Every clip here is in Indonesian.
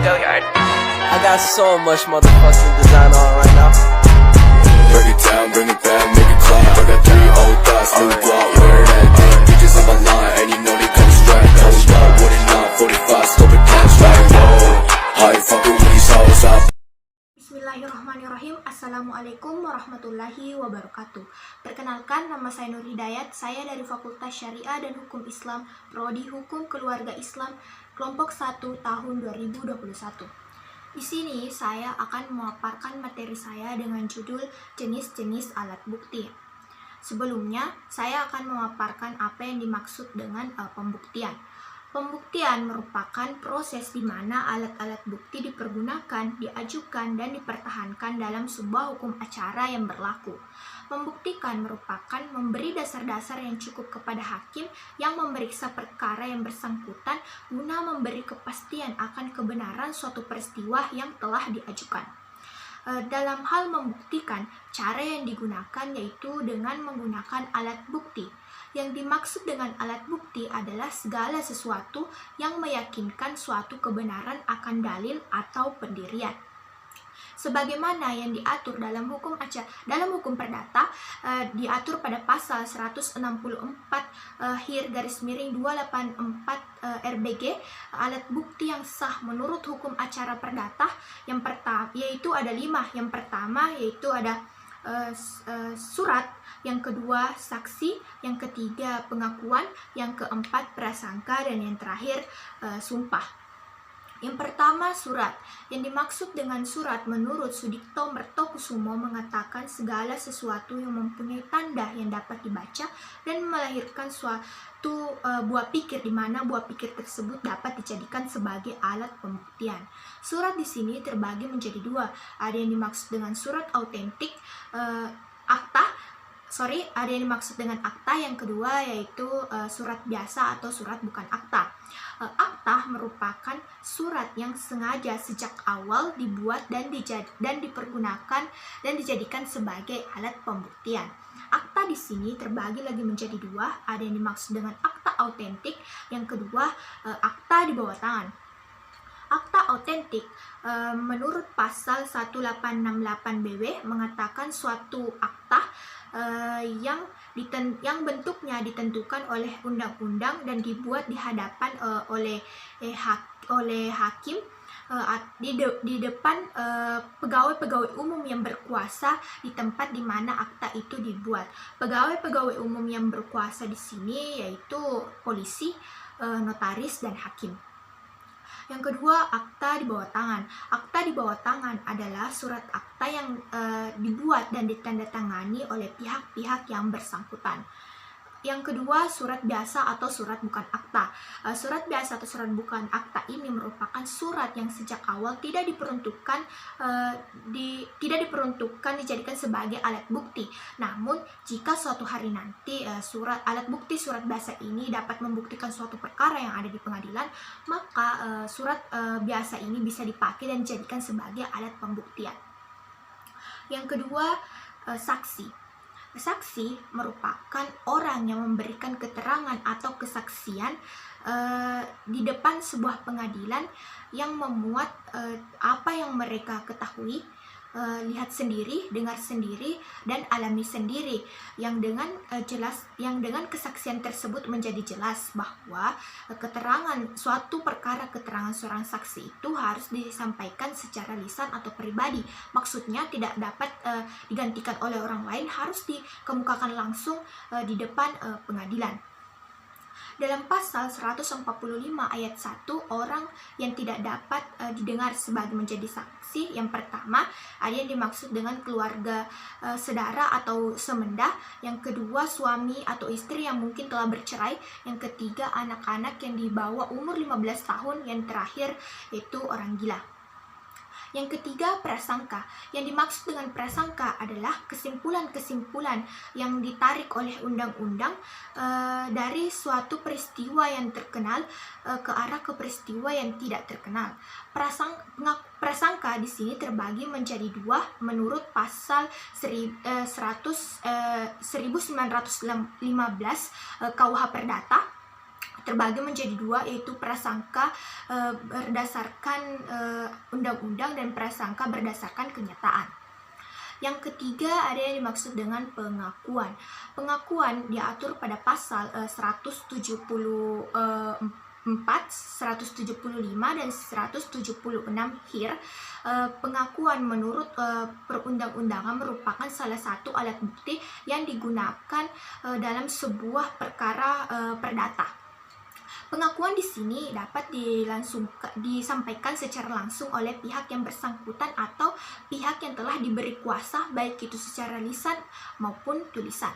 Go yard. I got so much motherfucking design on right now. Break it down, bring it back, make it clap. I got 3 old thoughts, new block, where that thing. Bitches on my line, and you know they come straight. Hold up, what it not, 45, scope it cash like, whoa. How you fucking with these hoes up? Bismillahirrahmanirrahim. Assalamualaikum warahmatullahi wabarakatuh. Perkenalkan, nama saya Nur Hidayat. Saya dari Fakultas Syariah dan Hukum Islam, Prodi Hukum Keluarga Islam, kelompok 1 tahun 2021. Di sini saya akan memaparkan materi saya dengan judul jenis-jenis alat bukti. Sebelumnya, saya akan memaparkan apa yang dimaksud dengan pembuktian. Pembuktian merupakan proses di mana alat-alat bukti dipergunakan, diajukan, dan dipertahankan dalam sebuah hukum acara yang berlaku. Membuktikan merupakan memberi dasar-dasar yang cukup kepada hakim yang memeriksa perkara yang bersangkutan guna memberi kepastian akan kebenaran suatu peristiwa yang telah diajukan. Dalam hal membuktikan, cara yang digunakan yaitu dengan menggunakan alat bukti. Yang dimaksud dengan alat bukti adalah segala sesuatu yang meyakinkan suatu kebenaran akan dalil atau pendirian. Sebagaimana yang diatur dalam hukum perdata, diatur pada pasal 164 HIR-284 RBG, alat bukti yang sah menurut hukum acara perdata yang pertama yaitu ada 5. Yang pertama yaitu ada surat, yang kedua saksi, yang ketiga pengakuan, yang keempat prasangka, dan yang terakhir sumpah. Yang pertama, surat. Yang dimaksud dengan surat menurut Sudikto Mertokusumo mengatakan segala sesuatu yang mempunyai tanda yang dapat dibaca dan melahirkan suatu buah pikir, di mana buah pikir tersebut dapat dijadikan sebagai alat pembuktian. Surat di sini terbagi menjadi 2. Ada yang dimaksud dengan surat autentik, ada yang dimaksud dengan akta. Yang kedua yaitu surat biasa atau surat bukan akta. Akta merupakan surat yang sengaja sejak awal dibuat dan dipergunakan dan dijadikan sebagai alat pembuktian. Akta di sini terbagi lagi menjadi 2. Ada yang dimaksud dengan akta autentik, yang kedua akta di bawah tangan. Akta autentik menurut pasal 1868 BW mengatakan suatu akta yang bentuknya ditentukan oleh undang-undang dan dibuat di hadapan oleh hakim di depan pegawai-pegawai umum yang berkuasa di tempat di mana akta itu dibuat. Pegawai-pegawai umum yang berkuasa di sini yaitu polisi, notaris, dan hakim. Yang kedua, akta di bawah tangan. Akta di bawah tangan adalah surat akta yang dibuat dan ditandatangani oleh pihak-pihak yang bersangkutan. Yang kedua, surat biasa atau surat bukan akta. Surat biasa atau surat bukan akta ini merupakan surat yang sejak awal tidak diperuntukkan dijadikan sebagai alat bukti. Namun, jika suatu hari nanti alat bukti surat biasa ini dapat membuktikan suatu perkara yang ada di pengadilan, maka surat biasa ini bisa dipakai dan dijadikan sebagai alat pembuktian. Yang kedua, saksi. Saksi merupakan orang yang memberikan keterangan atau kesaksian di depan sebuah pengadilan yang memuat apa yang mereka ketahui, lihat sendiri, dengar sendiri, dan alami sendiri, yang dengan kesaksian tersebut menjadi jelas bahwa keterangan keterangan seorang saksi itu harus disampaikan secara lisan atau pribadi. Maksudnya tidak dapat digantikan oleh orang lain, harus dikemukakan langsung di depan pengadilan. Dalam pasal 145 ayat 1, orang yang tidak dapat didengar sebagai menjadi saksi, yang pertama ada yang dimaksud dengan keluarga saudara atau semenda, yang kedua suami atau istri yang mungkin telah bercerai, yang ketiga anak-anak yang di bawah umur 15 tahun, yang terakhir yaitu orang gila. Yang ketiga, prasangka. Yang dimaksud dengan prasangka adalah kesimpulan-kesimpulan yang ditarik oleh undang-undang dari suatu peristiwa yang terkenal ke arah ke peristiwa yang tidak terkenal. Prasangka di sini terbagi menjadi 2 menurut pasal 1915 KUH Perdata. terbagi menjadi dua, yaitu prasangka berdasarkan undang-undang dan prasangka berdasarkan kenyataan. Yang ketiga ada yang dimaksud dengan pengakuan. Pengakuan diatur pada pasal 174, 175 dan 176 HIR. Pengakuan menurut perundang-undangan merupakan salah satu alat bukti yang digunakan dalam sebuah perkara perdata. Pengakuan di sini dapat disampaikan secara langsung oleh pihak yang bersangkutan atau pihak yang telah diberi kuasa, baik itu secara lisan maupun tulisan.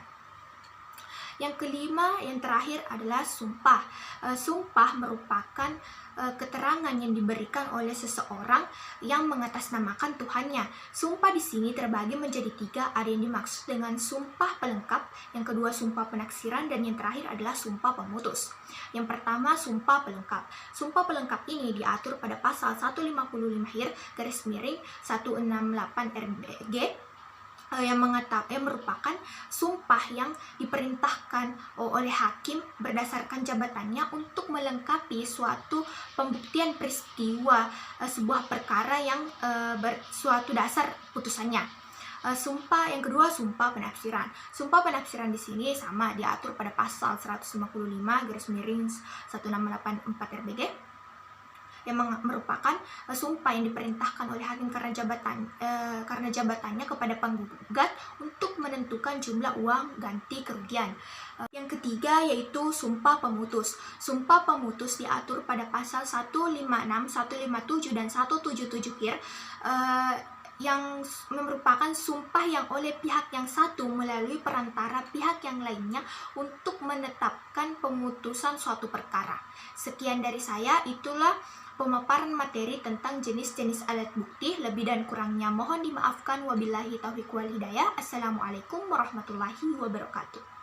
Yang kelima, yang terakhir adalah sumpah. Sumpah merupakan keterangan yang diberikan oleh seseorang yang mengatasnamakan Tuhannya. Sumpah di sini terbagi menjadi tiga, ada yang dimaksud dengan sumpah pelengkap, yang kedua sumpah penaksiran, dan yang terakhir adalah sumpah pemutus. Yang pertama, sumpah pelengkap. Sumpah pelengkap ini diatur pada pasal 155 HIR /168 RBG yang merupakan sumpah yang diperintahkan oleh hakim berdasarkan jabatannya untuk melengkapi suatu pembuktian peristiwa sebuah perkara yang suatu dasar putusannya. Sumpah yang kedua, sumpah penafsiran. Sumpah penafsiran di sini sama diatur pada pasal 155/168 RBG yang merupakan sumpah yang diperintahkan oleh hakim karena jabatannya kepada penggugat untuk menentukan jumlah uang ganti kerugian. Yang ketiga yaitu sumpah pemutus. Sumpah pemutus diatur pada pasal 156, 157 dan 177 HIR yang merupakan sumpah yang oleh pihak yang satu melalui perantara pihak yang lainnya untuk menetapkan pemutusan suatu perkara. Sekian dari saya, itulah pemaparan materi tentang jenis-jenis alat bukti. Lebih dan kurangnya mohon dimaafkan. Wabillahi taufiq wal hidayah. Assalamualaikum warahmatullahi wabarakatuh.